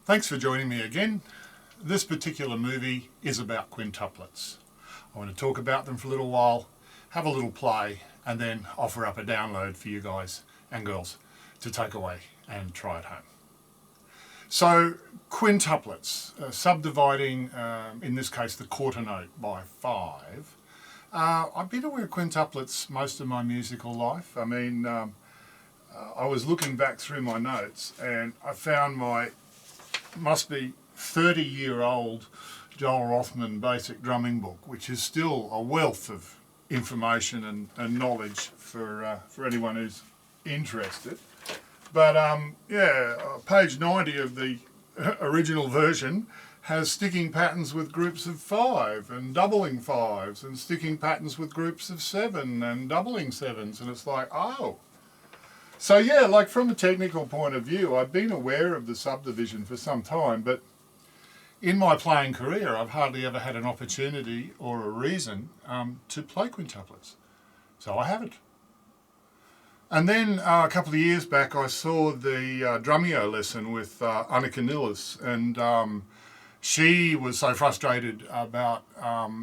Thanks for joining me again. This particular movie is about quintuplets. I want to talk about them for a little while, have a little play, and then offer up a download for you guys and girls to take away and try at home. So quintuplets, subdividing, in this case, the quarter note by 5. I've been aware of quintuplets most of my musical life. I mean, I was looking back through my notes and I found my must be 30-year-old Joel Rothman basic drumming book, which is still a wealth of information and knowledge for anyone who's interested. But page 90 of the original version has sticking patterns with groups of 5 and doubling 5s and sticking patterns with groups of 7 and doubling 7s, and it's like, oh. So yeah, like from a technical point of view, I've been aware of the subdivision for some time, but in my playing career, I've hardly ever had an opportunity or a reason to play quintuplets. So I haven't. And then a couple of years back, I saw the Drumeo lesson with Annika Nilles, and she was so frustrated about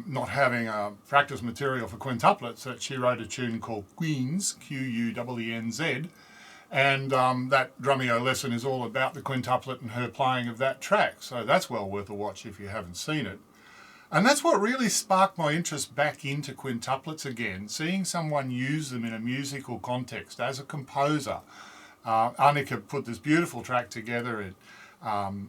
not having a practice material for quintuplets that she wrote a tune called Queens, Queenz, and that Drumeo lesson is all about the quintuplet and her playing of that track. So that's well worth a watch if you haven't seen it. And that's what really sparked my interest back into quintuplets again, seeing someone use them in a musical context as a composer. Annika put this beautiful track together. It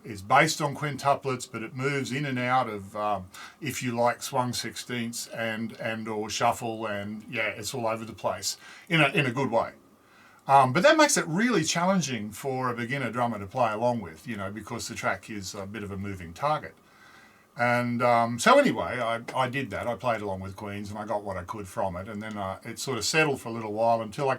is based on quintuplets, but it moves in and out of, if you like, swung sixteenths and or shuffle, and yeah, it's all over the place in a good way. But that makes it really challenging for a beginner drummer to play along with, you know, because the track is a bit of a moving target. And so anyway, I did that. I played along with Queens and I got what I could from it. And then it sort of settled for a little while until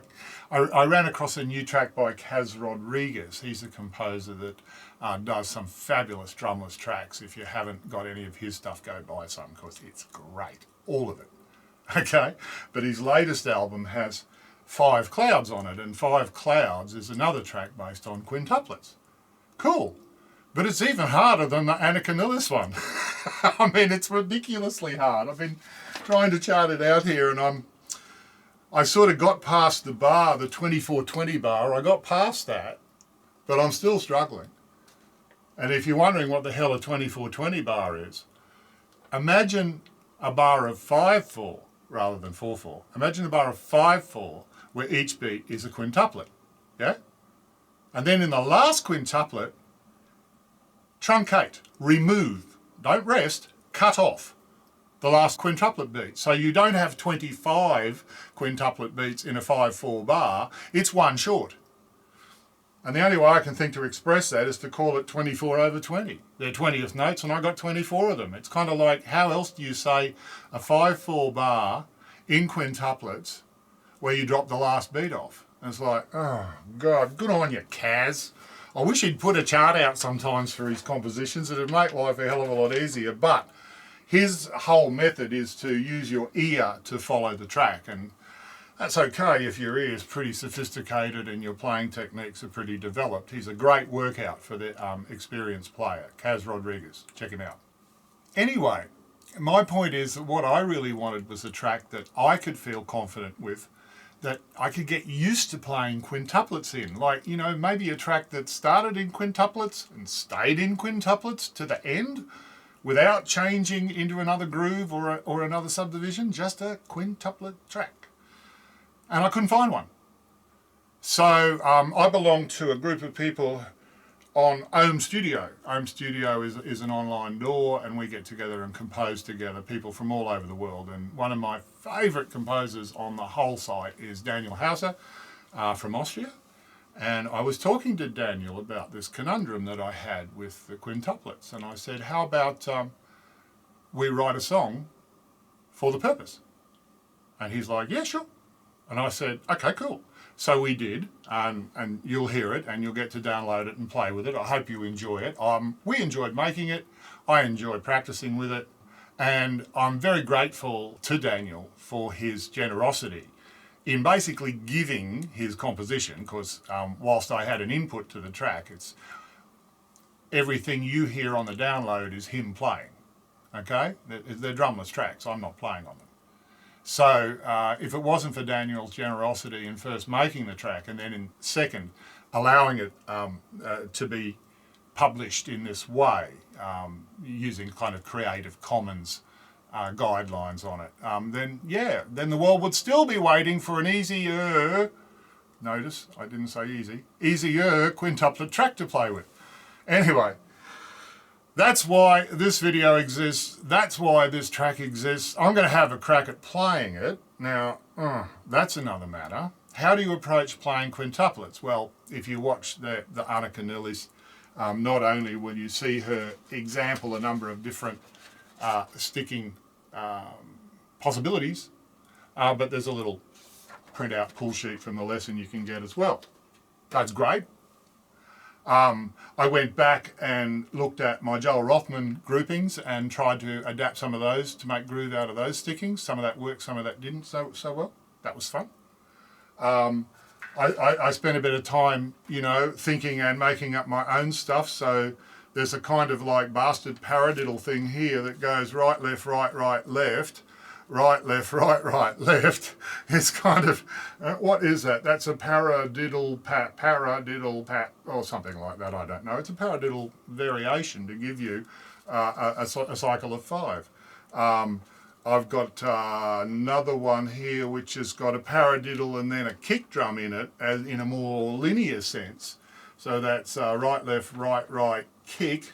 I ran across a new track by Kaz Rodriguez. He's a composer that does some fabulous drumless tracks. If you haven't got any of his stuff, go buy some because it's great. All of it. Okay? But his latest album has 5 Clouds on it, and 5 Clouds is another track based on quintuplets. Cool. But it's even harder than the Annika Nilles one. I mean, it's ridiculously hard. I've been trying to chart it out here, and I sort of got past the bar, the 2420 bar. I got past that, but I'm still struggling. And if you're wondering what the hell a 2420 bar is, imagine a bar of 5/4 rather than 4/4. Imagine a bar of 5/4 where each beat is a quintuplet, yeah? And then in the last quintuplet, truncate, remove, don't rest, cut off the last quintuplet beat. So you don't have 25 quintuplet beats in a 5/4 bar, it's one short. And the only way I can think to express that is to call it 24/20. They're 20th notes and I got 24 of them. It's kind of like, how else do you say a 5/4 bar in quintuplets where you drop the last beat off? And it's like, oh God, good on you, Kaz. I wish he'd put a chart out sometimes for his compositions. It'd make life a hell of a lot easier. But his whole method is to use your ear to follow the track. And that's okay if your ear is pretty sophisticated and your playing techniques are pretty developed. He's a great workout for the experienced player. Kaz Rodriguez. Check him out. Anyway, my point is that what I really wanted was a track that I could feel confident with, that I could get used to playing quintuplets in. Like, you know, maybe a track that started in quintuplets and stayed in quintuplets to the end without changing into another groove or another subdivision, just a quintuplet track. And I couldn't find one. So I belong to a group of people on Ohm Studio. Ohm Studio is an online DAW, and we get together and compose together, people from all over the world. And one of my favourite composers on the whole site is Daniel Hauser from Austria. And I was talking to Daniel about this conundrum that I had with the quintuplets. And I said, how about we write a song for the purpose? And he's like, yeah, sure. And I said, okay, cool. So we did, and you'll hear it and you'll get to download it and play with it. I hope you enjoy it. We enjoyed making it. I enjoyed practicing with it. And I'm very grateful to Daniel for his generosity in basically giving his composition, because whilst I had an input to the track, everything you hear on the download is him playing. Okay? They're drumless tracks. I'm not playing on them. So if it wasn't for Daniel's generosity in first making the track and then in second allowing it to be published in this way, using kind of Creative Commons guidelines on it, then the world would still be waiting for an easier, notice I didn't say easy, easier quintuplet track to play with. Anyway, that's why this video exists. That's why this track exists. I'm going to have a crack at playing it. Now, that's another matter. How do you approach playing quintuplets? Well, if you watch the Annika Nillis, not only will you see her example a number of different sticking possibilities, but there's a little printout pull sheet from the lesson you can get as well. That's great. I went back and looked at my Joel Rothman groupings and tried to adapt some of those to make groove out of those stickings. Some of that worked, some of that didn't so well. That was fun. I spent a bit of time, thinking and making up my own stuff. So there's a kind of like bastard paradiddle thing here that goes right, left, right, right, left. Right, left, right, right, left. It's kind of, what is that? That's a paradiddle pat, or something like that, I don't know. It's a paradiddle variation to give you a cycle of 5. I've got another one here which has got a paradiddle and then a kick drum in it, as in a more linear sense. So that's right, left, right, right, kick,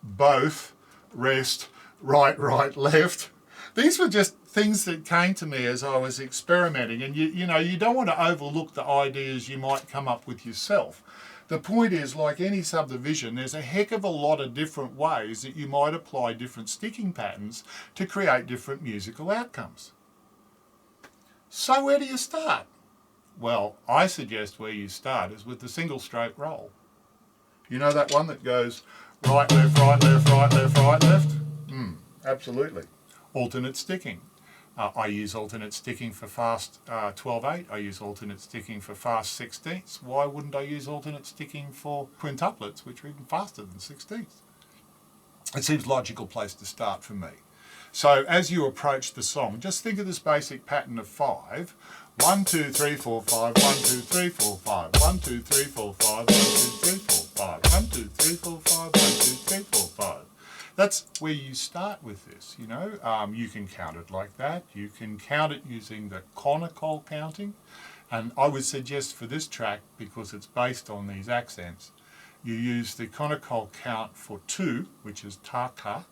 both, rest, right, right, left. These were just things that came to me as I was experimenting, and you don't want to overlook the ideas you might come up with yourself. The point is, like any subdivision, there's a heck of a lot of different ways that you might apply different sticking patterns to create different musical outcomes. So where do you start? Well, I suggest where you start is with the single stroke roll. You know that one that goes right, left, right, left, right, left, right, left? Absolutely. Alternate sticking. I use alternate sticking for fast 12/8. I use alternate sticking for fast 16ths. Why wouldn't I use alternate sticking for quintuplets, which are even faster than 16ths? It seems a logical place to start for me. So as you approach the song, just think of this basic pattern of 5. 1, 2, 3, 4, 5, 1, 2, 3, 4, 5, 1, 2, 3, 4, 5, 1, 2, 3, 4, 5, 1, 2, 3, 4, 5, 1, 2, 3, 4, 5. That's where you start with this, You can count it like that. You can count it using the conical counting. And I would suggest for this track, because it's based on these accents, you use the conical count for 2, which is taka,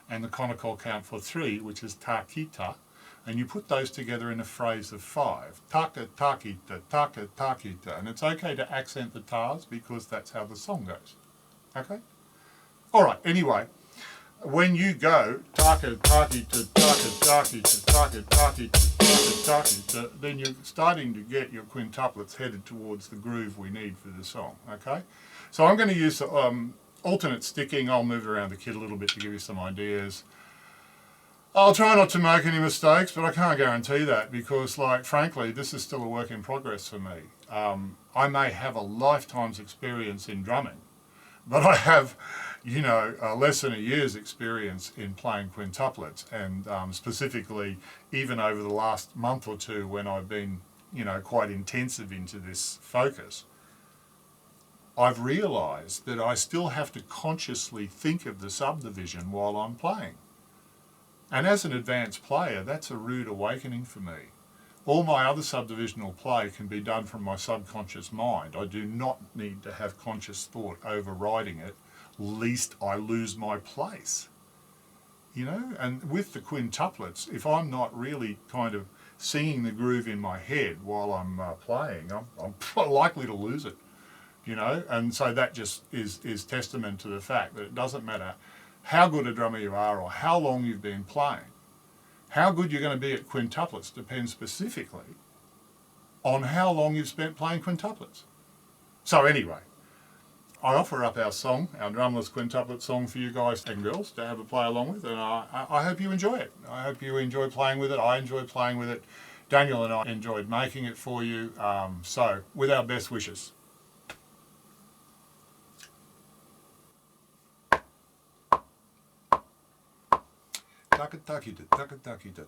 and the conical count for 3, which is takita. And you put those together in a phrase of 5. Taka, takita, taka, takita. And it's okay to accent the tas because that's how the song goes. Okay? All right, anyway. When you go taka taki to taka taki to taka taki to taka taki to, then you're starting to get your quintuplets headed towards the groove we need for the song. Okay, so I'm going to use alternate sticking. I'll move around the kit a little bit to give you some ideas. I'll try not to make any mistakes, but I can't guarantee that because, frankly, this is still a work in progress for me. I may have a lifetime's experience in drumming, but I have, less than a year's experience in playing quintuplets, and specifically even over the last month or two when I've been, quite intensive into this focus, I've realised that I still have to consciously think of the subdivision while I'm playing. And as an advanced player, that's a rude awakening for me. All my other subdivisional play can be done from my subconscious mind. I do not need to have conscious thought overriding it, lest I lose my place. And with the quintuplets, if I'm not really kind of singing the groove in my head while I'm playing, I'm likely to lose it, And so that just is testament to the fact that it doesn't matter how good a drummer you are or how long you've been playing. How good you're going to be at quintuplets depends specifically on how long you've spent playing quintuplets. So anyway, I offer up our song, our drumless quintuplet song for you guys and girls to have a play along with, and I hope you enjoy it. I hope you enjoy playing with it. I enjoy playing with it. Daniel and I enjoyed making it for you. So with our best wishes. Taka-taki-da, taka-taki-da.